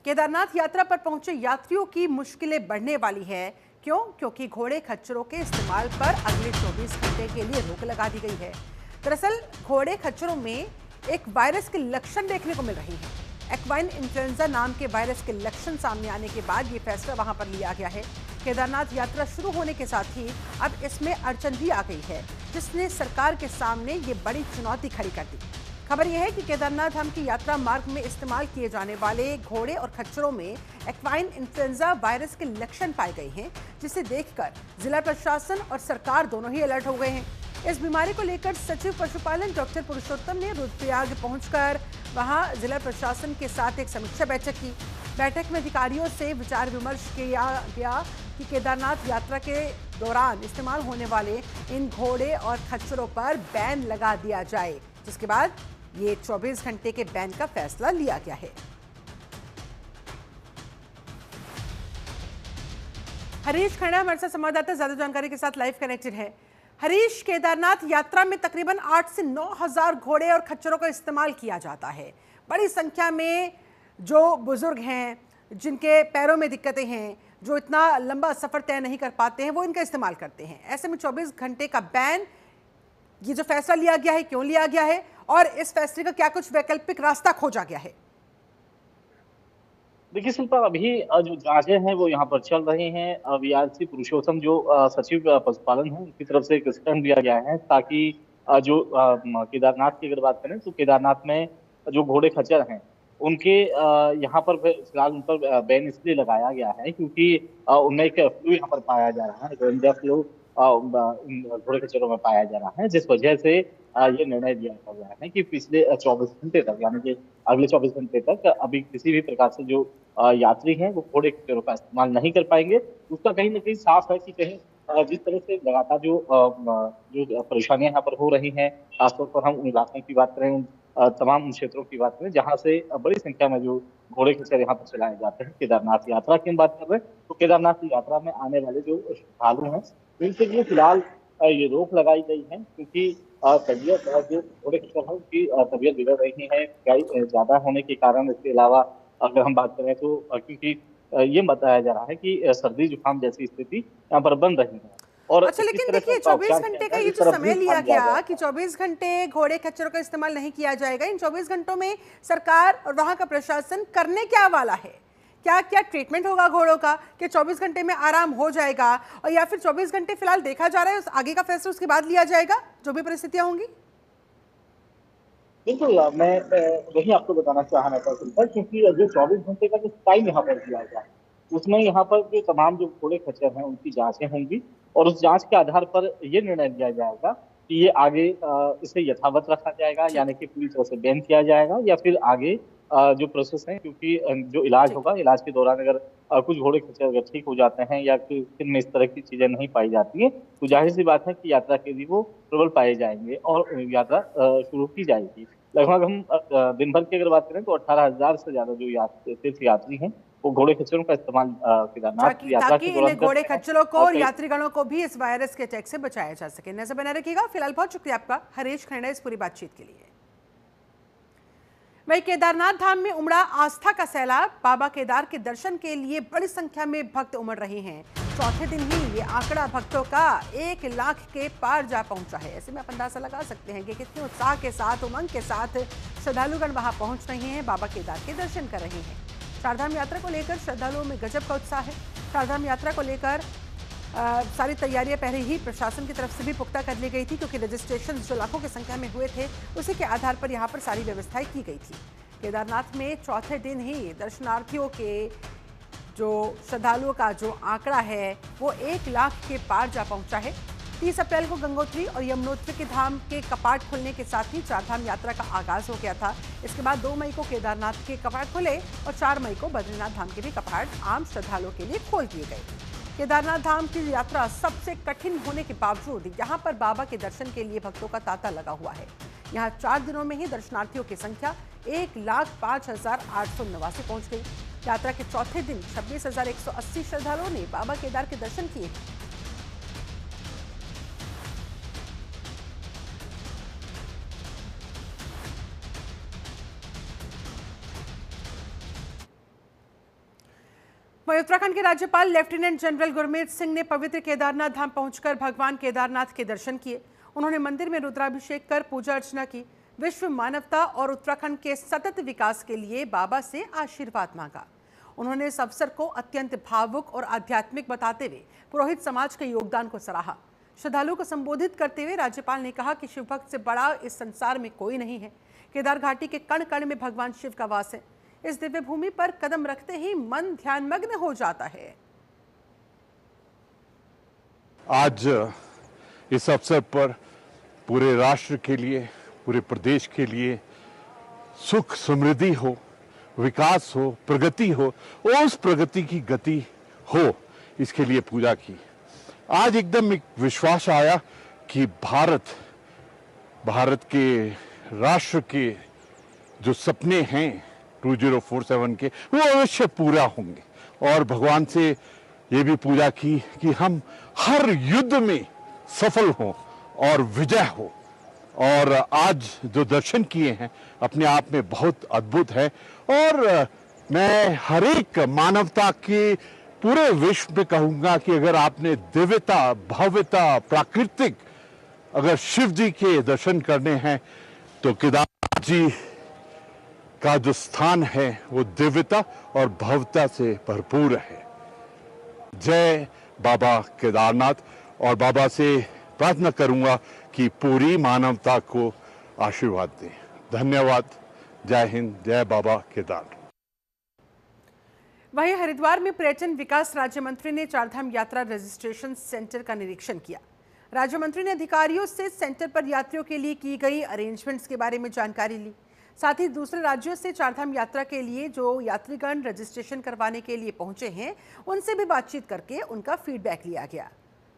केदारनाथ यात्रा पर पहुंचे यात्रियों की मुश्किलें बढ़ने वाली है। क्यों? क्योंकि घोड़े खच्चरों के इस्तेमाल पर अगले 24 घंटे के लिए रोक लगा दी गई है। दरअसल घोड़े खच्चरों में एक वायरस के लक्षण देखने को मिल रही है। एक्वाइन इन्फ्लुएंजा नाम के वायरस के लक्षण सामने आने के बाद ये फैसला वहां पर लिया गया है। केदारनाथ यात्रा शुरू होने के साथ ही अब इसमें अड़चन भी आ गई है, जिसने सरकार के सामने ये बड़ी चुनौती खड़ी कर दी। खबर यह है कि केदारनाथ धाम की यात्रा मार्ग में इस्तेमाल किए जाने वाले घोड़े और खच्चरों में एक्वाइन इन्फ्लुएंजा वायरस के लक्षण पाए गए हैं, जिसे देखकर जिला प्रशासन और सरकार दोनों ही अलर्ट हो गए हैं। इस बीमारी को लेकर सचिव पशुपालन डॉक्टर पुरुषोत्तम ने रुद्रप्रयाग पहुंचकर वहां जिला प्रशासन के साथ एक समीक्षा बैठक की। बैठक में अधिकारियों से विचार विमर्श किया गया कि केदारनाथ यात्रा के दौरान इस्तेमाल होने वाले इन घोड़े और खच्चरों पर बैन लगा दिया जाए, जिसके बाद ये 24 घंटे के बैन का फैसला लिया गया है। हरीश खन्ना हमारे साथ संवाददाता ज्यादा जानकारी के साथ लाइव कनेक्टेड है। हरीश, केदारनाथ यात्रा में तकरीबन 8 से 9 हजार घोड़े और खच्चरों का इस्तेमाल किया जाता है। बड़ी संख्या में जो बुजुर्ग हैं, जिनके पैरों में दिक्कतें हैं, जो इतना लंबा सफर तय नहीं कर पाते हैं, वो इनका इस्तेमाल करते हैं। ऐसे में 24 घंटे का बैन, ये जो फैसला लिया गया है, क्यों लिया गया है और इस फैसले का क्या कुछ वैकल्पिक रास्ता खोजा गया है? देखिए शिल्पा, अभी जो जांचें हैं वो यहाँ पर चल रही हैं। वीआरसी पुरुषोत्तम जो सचिव पशुपालन है, उनकी तरफ से एक स्टैंड दिया गया है ताकि केदारनाथ की अगर बात करें तो केदारनाथ में जो घोड़े खच्चर हैं उनके यहाँ पर फिलहाल उन पर बैन इसलिए लगाया गया है क्योंकि उनमें एक फ्लू यहाँ पर पाया जा रहा है, रेंजर फ्लू घोड़े खच्चरों में पाया जा रहा है, जिस वजह से ये निर्णय लिया गया है कि पिछले 24 घंटे तक, यानी कि अगले 24 घंटे तक अभी किसी भी प्रकार से जो यात्री हैं वो घोड़े खच्चरों का इस्तेमाल नहीं कर पाएंगे। उसका कहीं ना कहीं साफ है कि कहीं जिस तरह से लगातार जो परेशानियां यहाँ पर हो रही हैं, खासतौर पर हम उन इलाकों की बात करें, तमाम उन क्षेत्रों की बात करें जहाँ से बड़ी संख्या में जो घोड़े खच्चर यहाँ पर चलाए जाते हैं। केदारनाथ यात्रा की हम बात कर रहे हैं तो केदारनाथ यात्रा में आने वाले जो श्रद्धालु हैं उनके लिए फिलहाल ये रोक लगाई गई है क्योंकि तबीयत जो घोड़े खच्चर है उनकी तबीयत बिगड़ रही है ज्यादा होने के कारण। इसके अलावा अगर हम बात करें तो क्योंकि ये बताया जा रहा है कि सर्दी जुकाम जैसी स्थिति यहाँ पर बन रही है। और अच्छा, लेकिन देखिए 24 घंटे का ये जो समय लिया गया कि 24 घंटे घोड़े खच्चरों का इस्तेमाल नहीं किया जाएगा, इन 24 घंटों में सरकार और वहां का प्रशासन करने क्या वाला है? क्या क्या ट्रीटमेंट होगा घोड़ों का कि 24 घंटे में आराम हो जाएगा, और या फिर 24 घंटे फिलहाल देखा जा रहा है, आगे का फैसला उसके बाद लिया जाएगा जो भी परिस्थितियां होंगी? बिल्कुल, मैं वही आपको बताना चाह रहा था सिंपल, क्योंकि जो 24 घंटे का जो टाइम यहाँ पर दिया गया है उसमें यहाँ पर जो तमाम जो घोड़े खच्चर हैं उनकी जांचें होंगी और उस जांच के आधार पर ये निर्णय लिया जाएगा कि ये आगे इसे यथावत रखा जाएगा, यानी कि पूरी तरह से बैन किया जाएगा, या फिर आगे जो प्रोसेस है, क्योंकि जो इलाज होगा, इलाज के दौरान अगर कुछ घोड़े खच्चर अगर ठीक हो जाते हैं या फिर इनमें इस तरह की चीजें नहीं पाई जाती है तो जाहिर सी बात है कि यात्रा के लिए वो प्रबल पाए जाएंगे और यात्रा शुरू की जाएगी। लगभग हम दिन भर की अगर बात करें तो 18,000 से ज्यादा जो तीर्थ यात्री हैं वो घोड़े खच्चरों का इस्तेमाल केदारनाथ यात्रा ताकि के दौरान इन घोड़े करते हैं। खच्चरों को और यात्रीगणों को भी इस वायरस के अटैक से बचाया जा सके। नजर बना रखिएगा। फिलहाल बहुत शुक्रिया आपका हरीश खन्ना इस पूरी बातचीत के लिए। वहीं केदारनाथ धाम में उमड़ा आस्था का सैलाब। बाबा केदार के दर्शन के लिए बड़ी संख्या में भक्त उमड़ रहे हैं। चौथे दिन ही ये आंकड़ा भक्तों का 1 लाख के पार जा पहुंचा है। ऐसे में आप अंदाजा लगा सकते हैं कि कितने उत्साह के साथ, उमंग के साथ श्रद्धालुगण वहां पहुंच रहे हैं, बाबा केदार के दर्शन कर रहे हैं। चारधाम यात्रा को लेकर श्रद्धालुओं में गजब का उत्साह है। चारधाम यात्रा को लेकर सारी तैयारियां पहले ही प्रशासन की तरफ से भी पुख्ता कर ली गई थी, क्योंकि रजिस्ट्रेशन जो लाखों की संख्या में हुए थे उसी के आधार पर यहां पर सारी व्यवस्थाएं की गई थी। केदारनाथ में चौथे दिन ही दर्शनार्थियों के जो श्रद्धालुओं का जो आंकड़ा है वो 1 लाख के पार जा पहुंचा है। 30 अप्रैल को गंगोत्री और यमुनोत्री के धाम के कपाट खुलने के साथ ही चारधाम यात्रा का आगाज हो गया था। इसके बाद 2 मई को केदारनाथ के कपाट खुले और 4 मई को बद्रीनाथ धाम के भी कपाट आम श्रद्धालुओं के लिए खोल दिए गए। केदारनाथ धाम की यात्रा सबसे कठिन होने के बावजूद यहां पर बाबा के दर्शन के लिए भक्तों का तांता लगा हुआ है। यहां 4 दिनों में ही दर्शनार्थियों की संख्या 1,05,889 पहुंच गई। यात्रा के चौथे दिन 26,180 श्रद्धालुओं ने बाबा केदार के दर्शन किए। वहीं उत्तराखंड के राज्यपाल लेफ्टिनेंट जनरल गुरमीत सिंह ने पवित्र केदारनाथ धाम पहुंचकर भगवान केदारनाथ के दर्शन किए। उन्होंने मंदिर में रुद्राभिषेक कर पूजा अर्चना की। विश्व मानवता और उत्तराखंड के सतत विकास के लिए बाबा से आशीर्वाद मांगा। उन्होंने इस अवसर को अत्यंत भावुक और आध्यात्मिक बताते हुए पुरोहित समाज के योगदान को सराहा। श्रद्धालुओं को संबोधित करते हुए राज्यपाल ने कहा कि शिव भक्त से बड़ा इस संसार में कोई नहीं है। केदार घाटी के कण कण में भगवान शिव का वास है। इस दिव्य भूमि पर कदम रखते ही मन ध्यानमग्न हो जाता है। आज इस अवसर पर पूरे राष्ट्र के लिए, पूरे प्रदेश के लिए सुख समृद्धि हो, विकास हो, प्रगति हो, उस प्रगति की गति हो, इसके लिए पूजा की। आज एकदम एक विश्वास आया कि भारत के राष्ट्र के जो सपने हैं 2047 के, वो अवश्य पूरा होंगे। और भगवान से ये भी पूजा की कि हम हर युद्ध में सफल हों और विजय हो। और आज जो दर्शन किए हैं अपने आप में बहुत अद्भुत है। और मैं हर एक मानवता के पूरे विश्व में कहूंगा कि अगर आपने दिव्यता, भव्यता, प्राकृतिक अगर शिव जी के दर्शन करने हैं तो केदारनाथ जी का जो स्थान है वो दिव्यता और भव्यता से भरपूर है। जय बाबा केदारनाथ। और बाबा से प्रार्थना करूंगा कि पूरी मानवता को आशीर्वाद दें। धन्यवाद। जय हिंद। जय बाबा केदार। वहीं हरिद्वार में पर्यटन विकास राज्य मंत्री ने चारधाम यात्रा रजिस्ट्रेशन सेंटर का निरीक्षण किया। राज्य मंत्री ने अधिकारियों से सेंटर पर यात्रियों के लिए की गई अरेंजमेंट्स के बारे में जानकारी ली। साथ ही दूसरे राज्यों से चारधाम यात्रा के लिए जो यात्रीगण रजिस्ट्रेशन करवाने के लिए पहुंचे हैं उनसे भी बातचीत करके उनका फीडबैक लिया गया।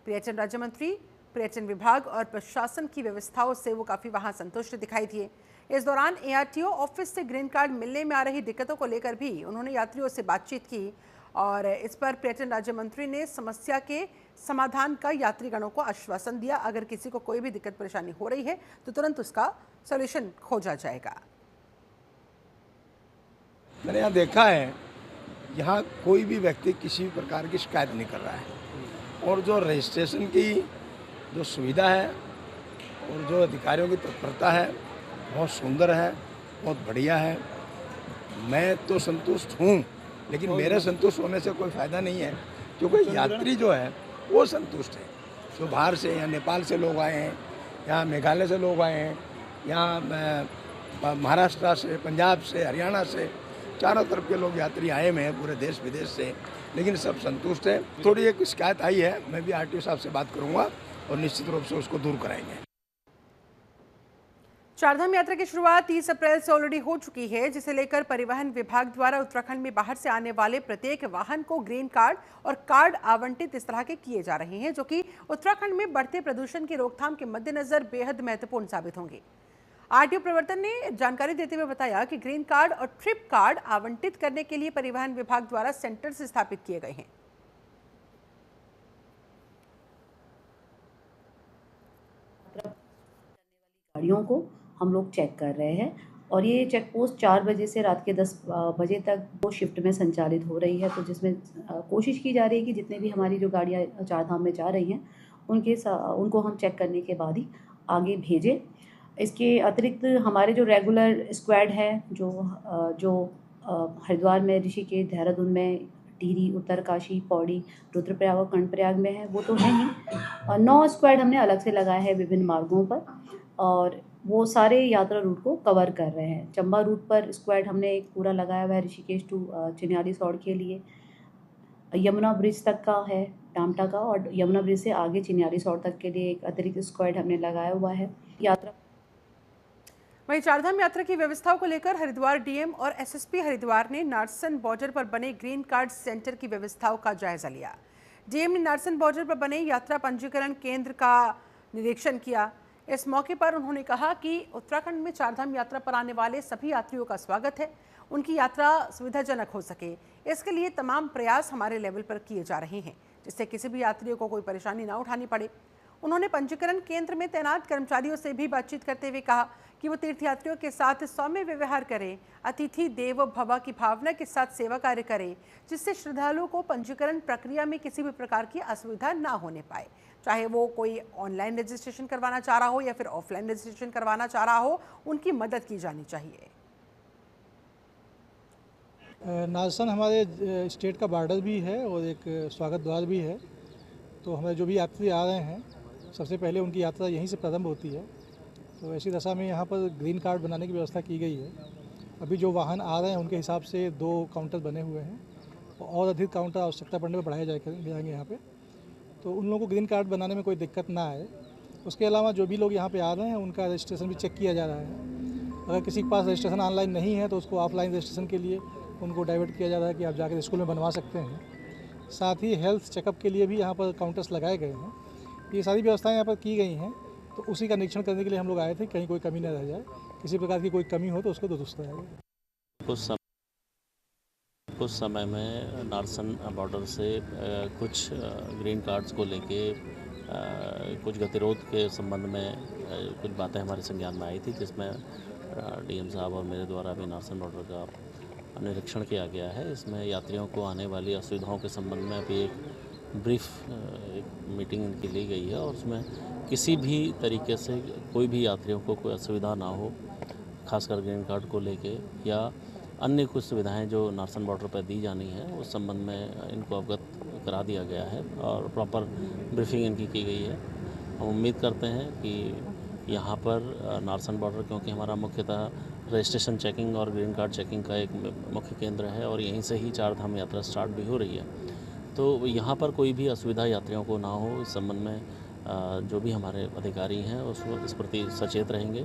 पर्यटन राज्य मंत्री पर्यटन विभाग और प्रशासन की व्यवस्थाओं से वो काफ़ी वहां संतुष्ट दिखाई दिए। इस दौरान ARTO ऑफिस से ग्रीन कार्ड मिलने में आ रही दिक्कतों को लेकर भी उन्होंने यात्रियों से बातचीत की और इस पर पर्यटन राज्य मंत्री ने समस्या के समाधान का यात्रीगणों को आश्वासन दिया। अगर किसी को कोई भी दिक्कत परेशानी हो रही है तो तुरंत उसका सॉल्यूशन खोजा जाएगा। मैंने यहाँ देखा है, यहाँ कोई भी व्यक्ति किसी भी प्रकार की शिकायत नहीं कर रहा है। और जो रजिस्ट्रेशन की जो सुविधा है और जो अधिकारियों की तत्परता है बहुत सुंदर है, बहुत बढ़िया है। मैं तो संतुष्ट हूँ, लेकिन मेरे संतुष्ट होने से कोई फ़ायदा नहीं है, क्योंकि यात्री जो है वो संतुष्ट है। जो बाहर से या नेपाल से लोग आए हैं, यहाँ मेघालय से लोग आए हैं, यहाँ महाराष्ट्र से, पंजाब से, हरियाणा से, चारों तरफ के लोग यात्री आए हुए हैं पूरे देश विदेश से, लेकिन सब संतुष्ट है। थोड़ी एक शिकायत आई है, मैं भी RTO साहब से बात करूंगा और निश्चित रूप से उसको दूर कराएंगे। चारधाम यात्रा की शुरुआत 30 अप्रैल से ऑलरेडी हो चुकी है, जिसे लेकर परिवहन विभाग द्वारा उत्तराखंड में बाहर से आने वाले प्रत्येक वाहन को ग्रीन कार्ड और कार्ड आवंटित इस तरह के किए जा रहे हैं, जो कि उत्तराखंड में बढ़ते प्रदूषण की रोकथाम के मद्देनजर बेहद महत्वपूर्ण साबित होंगे। RTO प्रवर्तन ने जानकारी देते हुए बताया कि ग्रीन कार्ड और ट्रिप कार्ड आवंटित करने के लिए परिवहन विभाग द्वारा सेंटर्स स्थापित किए गए हैं। गाड़ियों को हम लोग चेक कर रहे हैं और ये चेक पोस्ट 4 बजे से रात के 10 बजे तक वो शिफ्ट में संचालित हो रही है। तो जिसमें कोशिश की जा रही है कि जितने भी हमारी जो गाड़ियाँ चारधाम में जा रही हैं उनको हम चेक करने के बाद ही आगे भेजें। इसके अतिरिक्त हमारे जो रेगुलर स्क्वाड है जो हरिद्वार में, ऋषिकेश, देहरादून में, टिहरी, उत्तरकाशी, पौड़ी, रुद्रप्रयाग और कर्णप्रयाग में है, वो तो है ही। 9 स्क्वाड हमने अलग से लगाए हैं विभिन्न मार्गों पर और वो सारे यात्रा रूट को कवर कर रहे हैं। चंबा रूट पर स्क्वाड हमने एक पूरा लगाया हुआ है ऋषिकेश टू चिन्याली सौड़ के लिए। यमुना ब्रिज तक का है टामटा का, और यमुना ब्रिज से आगे चिन्याली सौड़ तक के लिए एक अतिरिक्त स्क्वाड हमने लगाया हुआ है। यात्रा वहीं चारधाम यात्रा की व्यवस्थाओं को लेकर हरिद्वार DM और SSP हरिद्वार ने नारसन बॉर्डर पर बने ग्रीन कार्ड सेंटर की व्यवस्थाओं का जायजा लिया। DM ने नारसन बॉर्डर पर बने यात्रा पंजीकरण केंद्र का निरीक्षण किया। इस मौके पर उन्होंने कहा कि उत्तराखंड में चारधाम यात्रा पर आने वाले सभी यात्रियों का स्वागत है, उनकी यात्रा सुविधाजनक हो सके, इसके लिए तमाम प्रयास हमारे लेवल पर किए जा रहे हैं, जिससे किसी भी यात्रियों को कोई परेशानी ना उठानी पड़े। उन्होंने पंजीकरण केंद्र में तैनात कर्मचारियों से भी बातचीत करते हुए कहा कि वो तीर्थयात्रियों के साथ सौम्य व्यवहार करें, अतिथि देवो भव की भावना के साथ सेवा कार्य करें, जिससे श्रद्धालुओं को पंजीकरण प्रक्रिया में किसी भी प्रकार की असुविधा ना होने पाए। चाहे वो कोई ऑनलाइन रजिस्ट्रेशन करवाना चाह रहा हो या फिर ऑफलाइन रजिस्ट्रेशन करवाना चाह रहा हो, उनकी मदद की जानी चाहिए। नारसन हमारे स्टेट का बॉर्डर भी है और एक स्वागत द्वार भी है। तो हमारे जो भी यात्री आ रहे हैं, सबसे पहले उनकी यात्रा यहीं से प्रारंभ होती है। तो ऐसी दशा में यहाँ पर ग्रीन कार्ड बनाने की व्यवस्था की गई है। अभी जो वाहन आ रहे हैं उनके हिसाब से 2 काउंटर बने हुए हैं और अधिक काउंटर आवश्यकता पड़ने पर बढ़ाए जाएंगे यहाँ पे, तो उन लोगों को ग्रीन कार्ड बनाने में कोई दिक्कत ना आए। उसके अलावा जो भी लोग यहाँ पे आ रहे हैं उनका रजिस्ट्रेशन भी चेक किया जा रहा है। अगर किसी के पास रजिस्ट्रेशन ऑनलाइन नहीं है तो उसको ऑफलाइन रजिस्ट्रेशन के लिए उनको डाइवर्ट किया जा रहा है कि आप जाकर स्कूल में बनवा सकते हैं। साथ ही हेल्थ चेकअप के लिए भी यहाँ पर काउंटर्स लगाए गए हैं। ये सारी व्यवस्थाएं यहाँ पर की गई हैं, तो उसी का निरीक्षण करने के लिए हम लोग आए थे, कहीं कोई कमी न रह जाए। किसी प्रकार की कोई कमी हो तो उसको दुरुस्त रहेगा। कुछ समय में नारसन बॉर्डर से कुछ ग्रीन कार्ड्स को लेके कुछ गतिरोध के संबंध में कुछ बातें हमारे संज्ञान में आई थी, जिसमें डीएम साहब और मेरे द्वारा भी नारसन बॉर्डर का निरीक्षण किया गया है। इसमें यात्रियों को आने वाली असुविधाओं के संबंध में अभी एक ब्रीफ मीटिंग इनकी ली गई है और उसमें किसी भी तरीके से कोई भी यात्रियों को कोई असुविधा ना हो, खासकर ग्रीन कार्ड को लेके या अन्य कुछ सुविधाएं जो नारसन बॉर्डर पर दी जानी है उस संबंध में इनको अवगत करा दिया गया है और प्रॉपर ब्रीफिंग इनकी की गई है। हम उम्मीद करते हैं कि यहाँ पर नारसन बॉर्डर, क्योंकि हमारा मुख्यतः रजिस्ट्रेशन चेकिंग और ग्रीन कार्ड चेकिंग का एक मुख्य केंद्र है और यहीं से ही 4 धाम यात्रा स्टार्ट भी हो रही है, तो यहाँ पर कोई भी असुविधा यात्रियों को ना हो, इस संबंध में जो भी हमारे अधिकारी हैं इस प्रति सचेत रहेंगे।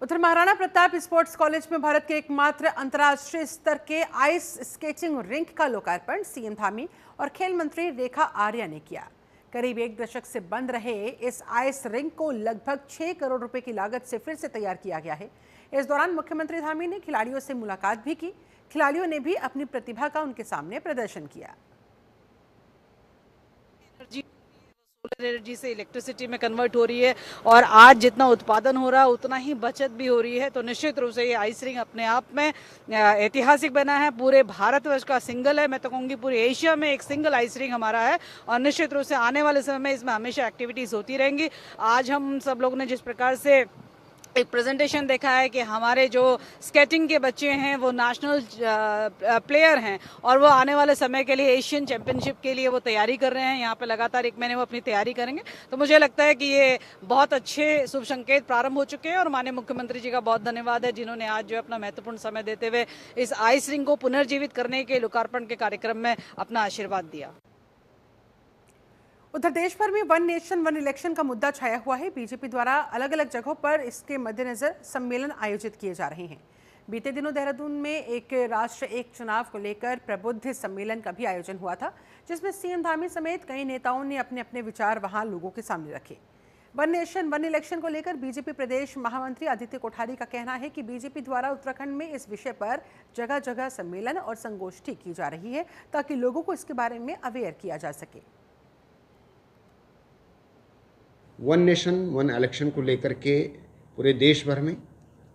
उधर महाराणा प्रताप स्पोर्ट्स कॉलेज में भारत के एकमात्र अंतर्राष्ट्रीय स्तर के आइस स्केटिंग रिंक का लोकार्पण सीएम धामी और खेल मंत्री रेखा आर्या ने किया। करीब 1 दशक से बंद रहे इस आइस रिंक को लगभग 6 करोड़ रुपए की लागत से फिर से तैयार किया गया है। इस दौरान मुख्यमंत्री धामी ने खिलाड़ियों से मुलाकात भी की। खिलाड़ियों ने भी अपनी प्रतिभा का उनके सामने प्रदर्शन किया। सोलर एनर्जी से इलेक्ट्रिसिटी में कन्वर्ट हो रही है और आज जितना उत्पादन हो रहा है उतना ही बचत भी हो रही है। तो निश्चित रूप से ये आइस रिंग अपने आप में ऐतिहासिक बना है। पूरे भारतवर्ष का सिंगल है, मैं तो कहूँगी पूरे एशिया में एक सिंगल आइस रिंग हमारा है और निश्चित रूप से आने वाले समय में इसमें हमेशा एक्टिविटीज़ होती रहेंगी। आज हम सब लोग ने जिस प्रकार से एक प्रेजेंटेशन देखा है कि हमारे जो स्केटिंग के बच्चे हैं वो नेशनल प्लेयर हैं और वो आने वाले समय के लिए एशियन चैंपियनशिप के लिए वो तैयारी कर रहे हैं। यहाँ पे लगातार 1 महीने वो अपनी तैयारी करेंगे। तो मुझे लगता है कि ये बहुत अच्छे शुभ संकेत प्रारंभ हो चुके हैं और माननीय मुख्यमंत्री जी का बहुत धन्यवाद है, जिन्होंने आज जो अपना महत्वपूर्ण समय देते हुए इस आइस रिंग को पुनर्जीवित करने के लोकार्पण के कार्यक्रम में अपना आशीर्वाद दिया। उधर देश भर में 1 नेशन 1 इलेक्शन का मुद्दा छाया हुआ है। बीजेपी द्वारा अलग अलग जगहों पर इसके मद्देनजर सम्मेलन आयोजित किए जा रहे हैं। बीते दिनों देहरादून में एक राष्ट्र एक चुनाव को लेकर प्रबुद्ध सम्मेलन का भी आयोजन हुआ था, जिसमें सीएम धामी समेत कई नेताओं ने अपने अपने विचार वहां लोगों के सामने रखे। 1 नेशन 1 इलेक्शन को लेकर बीजेपी प्रदेश महामंत्री आदित्य कोठारी का कहना है कि बीजेपी द्वारा उत्तराखंड में इस विषय पर जगह जगह सम्मेलन और संगोष्ठी की जा रही है ताकि लोगों को इसके बारे में अवेयर किया जा सके। 1 नेशन 1 इलेक्शन को लेकर के पूरे देश भर में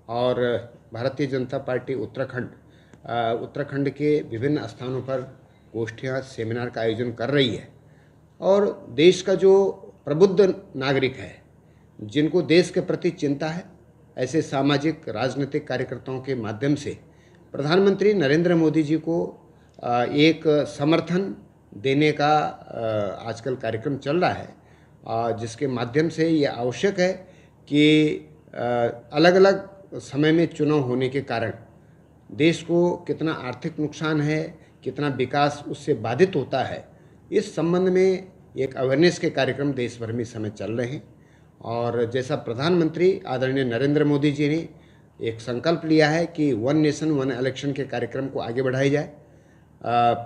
और भारतीय जनता पार्टी उत्तराखंड के विभिन्न स्थानों पर गोष्ठियाँ सेमिनार का आयोजन कर रही है और देश का जो प्रबुद्ध नागरिक है, जिनको देश के प्रति चिंता है, ऐसे सामाजिक राजनीतिक कार्यकर्ताओं के माध्यम से प्रधानमंत्री नरेंद्र मोदी जी को एक समर्थन देने का आजकल कार्यक्रम चल रहा है, जिसके माध्यम से ये आवश्यक है कि अलग अलग समय में चुनाव होने के कारण देश को कितना आर्थिक नुकसान है, कितना विकास उससे बाधित होता है, इस संबंध में एक अवेयरनेस के कार्यक्रम देश भर में इस समय चल रहे हैं। और जैसा प्रधानमंत्री आदरणीय नरेंद्र मोदी जी ने एक संकल्प लिया है कि 1 नेशन 1 इलेक्शन के कार्यक्रम को आगे बढ़ाया जाए।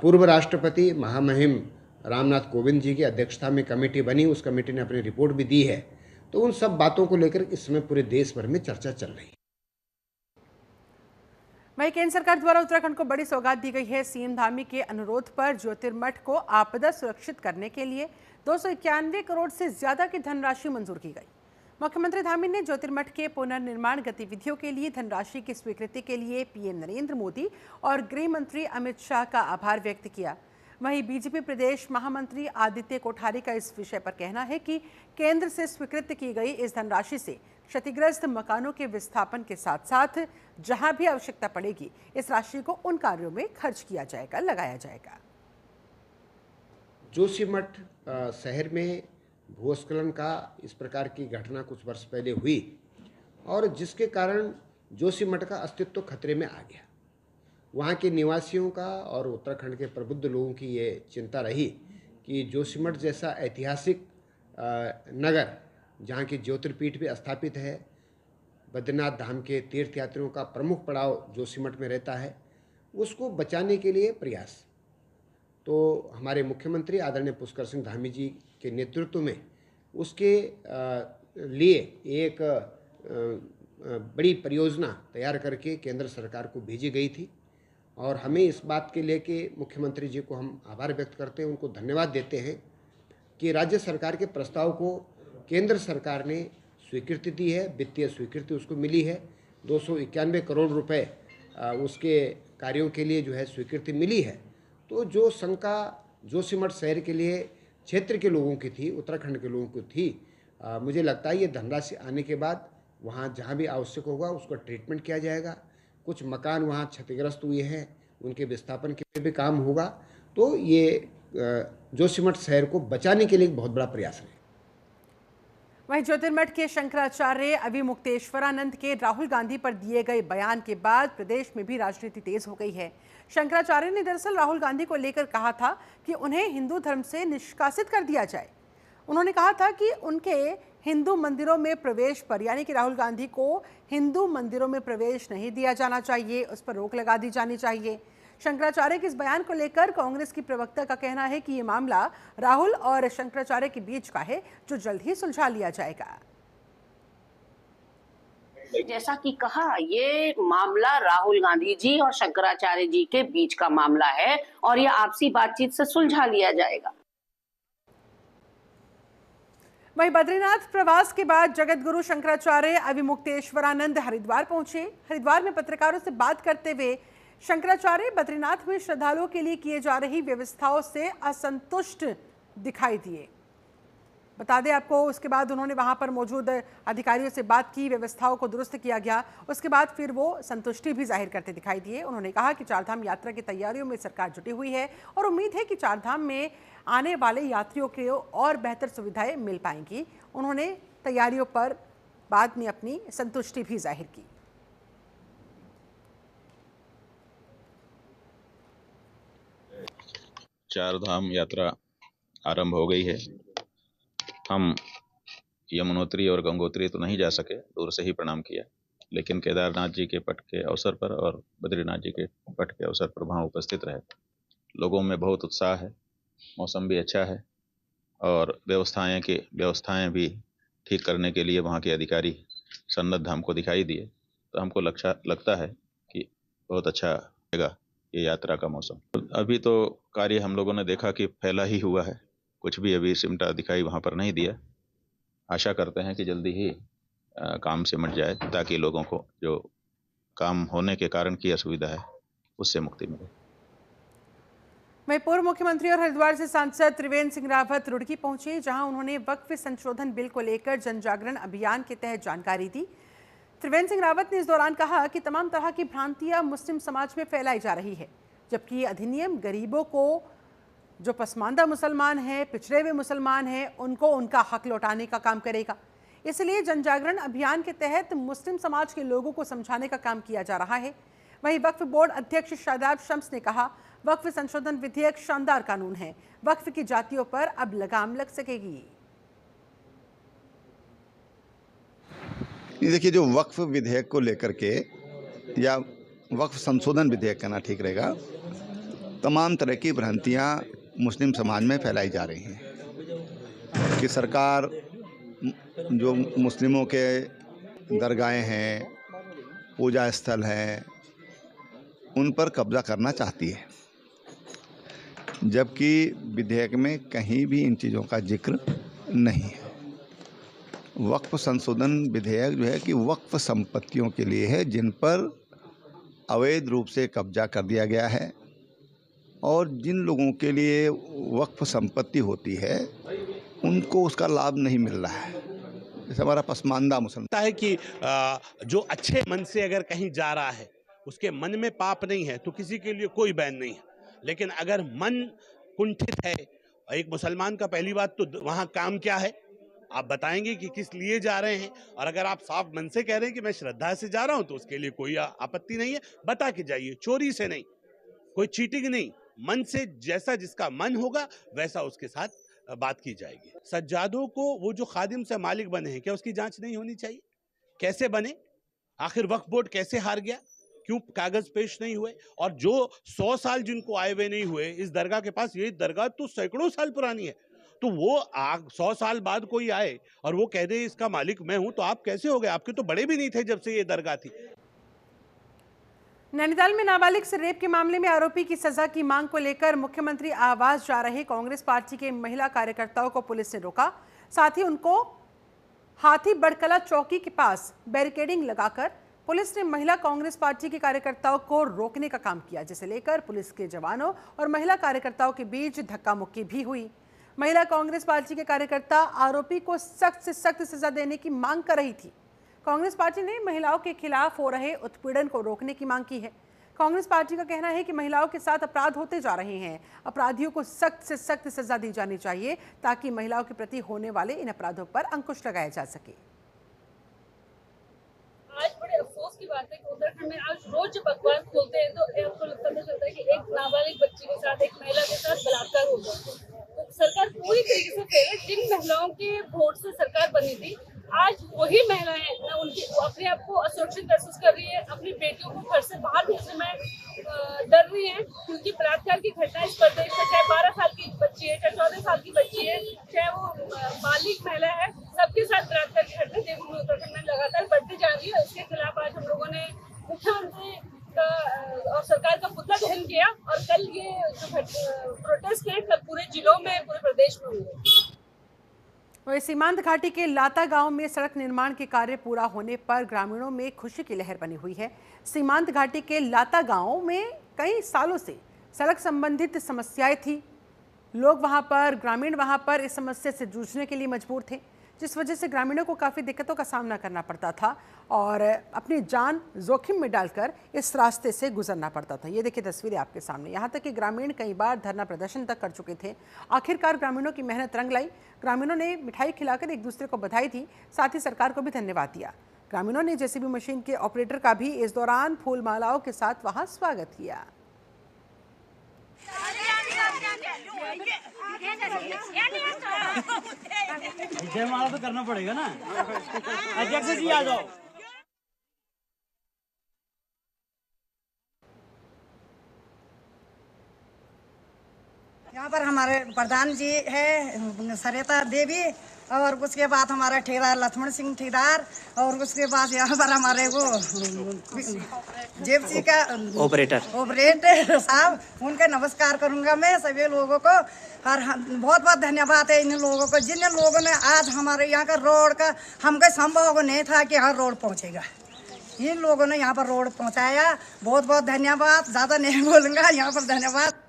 पूर्व राष्ट्रपति महामहिम रामनाथ कोविंद जी की अध्यक्षता में कमेटी बनी, उस कमेटी ने अपनी रिपोर्ट भी दी है। तो उन सब बातों को लेकर इस समय पूरे देश भर में चर्चा चल रही है। वहीं केंद्र सरकार द्वारा उत्तराखंड को बड़ी सौगात दी गई है। सीएम धामी के अनुरोध पर ज्योतिर्मठ को आपदा सुरक्षित करने के लिए 291 करोड़ से ज्यादा की धनराशि मंजूर की गई। मुख्यमंत्री धामी ने ज्योतिर्मठ के पुनर्निर्माण गतिविधियों के लिए धनराशि की स्वीकृति के लिए पीएम नरेंद्र मोदी और गृह मंत्री अमित शाह का आभार व्यक्त किया। वहीं बीजेपी प्रदेश महामंत्री आदित्य कोठारी का इस विषय पर कहना है कि केंद्र से स्वीकृत की गई इस धनराशि से क्षतिग्रस्त मकानों के विस्थापन के साथ साथ जहां भी आवश्यकता पड़ेगी इस राशि को उन कार्यों में खर्च किया जाएगा, लगाया जाएगा। जोशीमठ शहर में भूस्खलन का इस प्रकार की घटना कुछ वर्ष पहले हुई और जिसके कारण जोशीमठ का अस्तित्व खतरे में आ गया। वहाँ के निवासियों का और उत्तराखंड के प्रबुद्ध लोगों की ये चिंता रही कि जोशीमठ जैसा ऐतिहासिक नगर जहाँ की ज्योतिर्पीठ भी स्थापित है, बद्रीनाथ धाम के तीर्थयात्रियों का प्रमुख पड़ाव जोशीमठ में रहता है, उसको बचाने के लिए प्रयास। तो हमारे मुख्यमंत्री आदरणीय पुष्कर सिंह धामी जी के नेतृत्व में उसके लिए एक बड़ी परियोजना तैयार करके केंद्र सरकार को भेजी गई थी और हमें इस बात के लेके मुख्यमंत्री जी को हम आभार व्यक्त करते हैं, उनको धन्यवाद देते हैं कि राज्य सरकार के प्रस्ताव को केंद्र सरकार ने स्वीकृति दी है, वित्तीय स्वीकृति उसको मिली है। 291 करोड़ रुपए उसके कार्यों के लिए जो है स्वीकृति मिली है। तो जो शंका जोशीमठ शहर के लिए क्षेत्र के लोगों की थी, उत्तराखंड के लोगों की थी, मुझे लगता है ये धनराशि आने के बाद वहाँ जहाँ भी आवश्यक होगा उसका ट्रीटमेंट किया जाएगा। कुछ मकान वहाँ क्षतिग्रस्त हुए हैं, उनके विस्थापन के भी काम होगा। तो ये जोशीमठ शहर को बचाने के लिए एक बहुत बड़ा प्रयास है। वहीं ज्योतिर्मठ के शंकराचार्य अविमुक्तेश्वरानंद के राहुल गांधी पर दिए गए बयान के बाद प्रदेश में भी राजनीति तेज हो गई है। शंकराचार्य ने दरअसल राहुल गांधी को लेकर कहा था कि उन्हें हिंदू धर्म से निष्कासित कर दिया जाए। उन्होंने कहा था कि उनके हिंदू मंदिरों में प्रवेश पर, यानी कि राहुल गांधी को हिंदू मंदिरों में प्रवेश नहीं दिया जाना चाहिए, उस पर रोक लगा दी जानी चाहिए। शंकराचार्य के इस बयान को लेकर कांग्रेस की प्रवक्ता का कहना है कि ये मामला राहुल और शंकराचार्य के बीच का है, जो जल्द ही सुलझा लिया जाएगा। जैसा कि कहा, ये मामला राहुल गांधी जी और शंकराचार्य जी के बीच का मामला है और ये आपसी बातचीत से सुलझा लिया जाएगा। वहीं बद्रीनाथ प्रवास के बाद जगत गुरु शंकराचार्य अविमुक्तेश्वरानंद हरिद्वार पहुंचे। हरिद्वार में पत्रकारों से बात करते हुए शंकराचार्य बद्रीनाथ में श्रद्धालुओं के लिए किए जा रही व्यवस्थाओं से असंतुष्ट दिखाई दिए। बता दें आपको, उसके बाद उन्होंने वहां पर मौजूद अधिकारियों से बात की, व्यवस्थाओं को दुरुस्त किया गया। उसके बाद फिर वो संतुष्टि भी जाहिर करते दिखाई दिए। उन्होंने कहा कि चारधाम यात्रा की तैयारियों में सरकार जुटी हुई है और उम्मीद है कि चारधाम में आने वाले यात्रियों को और बेहतर सुविधाएं मिल पाएंगी। उन्होंने तैयारियों पर बाद में अपनी संतुष्टि भी जाहिर की। चारधाम यात्रा आरंभ हो गई है। हम यमुनोत्री और गंगोत्री तो नहीं जा सके, दूर से ही प्रणाम किया, लेकिन केदारनाथ जी के पट के अवसर पर और बद्रीनाथ जी के पट के अवसर पर वहाँ उपस्थित रहे। लोगों में बहुत उत्साह है, मौसम भी अच्छा है और व्यवस्थाएं भी ठीक करने के लिए वहाँ के अधिकारी सन्नद्ध हमको दिखाई दिए। तो हमको लगता है कि बहुत अच्छा रहेगा ये यात्रा का मौसम। अभी तो कार्य हम लोगों ने देखा कि फैला ही हुआ है, कुछ भी अभी सिमटा दिखाई वहाँ पर नहीं दिया। आशा करते हैं कि जल्दी ही काम सिमट जाए ताकि लोगों को जो काम होने के कारण की असुविधा है उससे मुक्ति मिले। वहीं पूर्व मुख्यमंत्री और हरिद्वार से सांसद त्रिवेंद्र सिंह रावत रुड़की पहुंचे, जहां उन्होंने वक्फ संशोधन बिल को लेकर जन जागरण अभियान के तहत जानकारी दी। त्रिवेंद्र सिंह रावत ने इस दौरान कहा कि तमाम तरह की भ्रांतियां मुस्लिम समाज में फैलाई जा रही है, जबकि ये अधिनियम गरीबों को, जो पसमानदा मुसलमान हैं, पिछड़े हुए मुसलमान हैं, उनको उनका हक लौटाने का काम करेगा। इसलिए जन जागरण अभियान के तहत मुस्लिम समाज के लोगों को समझाने का काम किया जा रहा है। वहीं वक्फ बोर्ड अध्यक्ष शादाब शम्स ने कहा, वक्फ संशोधन विधेयक शानदार कानून है, वक्फ की जातियों पर अब लगाम लग सकेगी। देखिए, जो वक्फ विधेयक को लेकर के, या वक्फ संशोधन विधेयक कहना ठीक रहेगा, तमाम तरह की भ्रांतियां मुस्लिम समाज में फैलाई जा रही हैं कि सरकार जो मुस्लिमों के दरगाहें हैं, पूजा स्थल हैं, उन पर कब्जा करना चाहती है, जबकि विधेयक में कहीं भी इन चीज़ों का जिक्र नहीं है। वक्फ संशोधन विधेयक जो है कि वक्फ संपत्तियों के लिए है जिन पर अवैध रूप से कब्जा कर दिया गया है, और जिन लोगों के लिए वक्फ संपत्ति होती है उनको उसका लाभ नहीं मिल रहा है। जैसे हमारा पसमानदा मुसलमान है कि जो अच्छे मन से अगर कहीं जा रहा है, उसके मन में पाप नहीं है, तो किसी के लिए कोई बैन नहीं है। लेकिन अगर मन कुंठित है, एक मुसलमान का पहली बात तो वहाँ काम क्या है, आप बताएंगे कि किस लिए जा रहे हैं। और अगर आप साफ मन से कह रहे हैं कि मैं श्रद्धा से जा रहा हूं, तो उसके लिए कोई आपत्ति नहीं है, बता के जाइए, चोरी से नहीं, कोई चीटिंग नहीं, मन से जैसा जिसका मन होगा वैसा उसके साथ बात की जाएगी। सज्जादों को वो जो खादिम से मालिक बने हैं, क्या उसकी जांच नहीं होनी चाहिए? कैसे बने, आखिर वक्फ बोर्ड कैसे हार गया, क्यों कागज पेश नहीं हुए? और जो 100 साल जिनको आए हुए नहीं हुए इस दरगाह के पास, ये दरगाह तो सैकड़ों साल पुरानी है, तो वो 100 साल बाद कोई आए और वो कह दे इसका मालिक मैं हूं, तो आप कैसे हो गए? आपके तो बड़े भी नहीं थे जब से ये दरगाह थी। नैनीताल में नाबालिग से रेप के मामले में आरोपी की सजा की मांग को लेकर मुख्यमंत्री आवास जा रहे कांग्रेस पार्टी के महिला कार्यकर्ताओं को पुलिस ने रोका। साथ ही उनको हाथी बड़कला चौकी के पास बैरिकेडिंग लगाकर पुलिस ने महिला कांग्रेस पार्टी के कार्यकर्ताओं को रोकने का काम किया, जिसे लेकर पुलिस के जवानों और महिला कार्यकर्ताओं के बीच धक्का मुक्की भी हुई। महिला कांग्रेस पार्टी के कार्यकर्ता आरोपी को सख्त से सख्त सजा देने की मांग कर रही थी। कांग्रेस पार्टी ने महिलाओं के खिलाफ हो रहे उत्पीड़न को रोकने की मांग की है। कांग्रेस पार्टी का कहना है कि महिलाओं के साथ अपराध होते जा रहे हैं, अपराधियों को सख्त से सख्त सजा दी जानी चाहिए ताकि महिलाओं के प्रति होने वाले इन अपराधों पर अंकुश लगाया जा सके। आज बड़े अफसोस की बात है कि उत्तराखंड में आज रोज जब अखबार खोलते हैं तो आपको पता चलता है कि एक नाबालिग बच्ची के साथ, एक महिला के साथ बलात्कार हो गया। तो सरकार पूरी तरीके से फेल है। जिन महिलाओं के वोट से सरकार बनी थी, आज वही महिलाएं उनकी अपने आप को असुरक्षित महसूस कर रही है, अपनी बेटियों को घर से बाहर भेजने में डर रही है, क्योंकि बलात्कार की घटना इस प्रदेश में चाहे 12 साल की बच्ची है, चाहे 14 साल की बच्ची है, चाहे वो बालिग महिला है, सबके साथ बलात्कार की घटना देवभूमि उत्तराखंड में लगातार बढ़ती जा रही है। इसके खिलाफ आज हम लोगों ने मुख्यमंत्री का और सरकार का पुतला दहन किया, और कल ये जो प्रोटेस्ट है कल पूरे जिलों में, पूरे प्रदेश में हुए। वहीं सीमांत घाटी के लाता गांव में सड़क निर्माण के कार्य पूरा होने पर ग्रामीणों में खुशी की लहर बनी हुई है। सीमांत घाटी के लाता गांव में कई सालों से सड़क संबंधित समस्याएं थी। लोग ग्रामीण वहां पर इस समस्या से जूझने के लिए मजबूर थे, जिस वजह से ग्रामीणों को काफ़ी दिक्कतों का सामना करना पड़ता था और अपनी जान जोखिम में डालकर इस रास्ते से गुजरना पड़ता था। ये देखिए तस्वीरें आपके सामने। यहाँ तक कि ग्रामीण कई बार धरना प्रदर्शन तक कर चुके थे। आखिरकार ग्रामीणों की मेहनत रंग लाई। ग्रामीणों ने मिठाई खिलाकर एक दूसरे को बधाई दी, साथ ही सरकार को भी धन्यवाद दिया। ग्रामीणों ने जेसीबी मशीन के ऑपरेटर का भी इस दौरान फूल मालाओं के साथ वहाँ स्वागत किया। जयमाला तो करना पड़ेगा ना। अध्यक्ष जी आ जाओ। यहाँ पर हमारे प्रधान जी है सरिता देवी, और उसके बाद हमारा ठेकेदार लक्ष्मण सिंह ठेकेदार, और उसके बाद यहाँ पर हमारे वो जेपसी का ऑपरेटर साहब, उनका नमस्कार करूंगा मैं सभी लोगों को। और बहुत बहुत धन्यवाद है इन लोगों को, जिन लोगों ने आज हमारे यहाँ का रोड का हमको संभव नहीं था कि यहाँ रोड पहुँचेगा, इन लोगों ने यहाँ पर रोड पहुँचाया। बहुत बहुत धन्यवाद, ज़्यादा नहीं बोलूँगा, यहाँ पर धन्यवाद।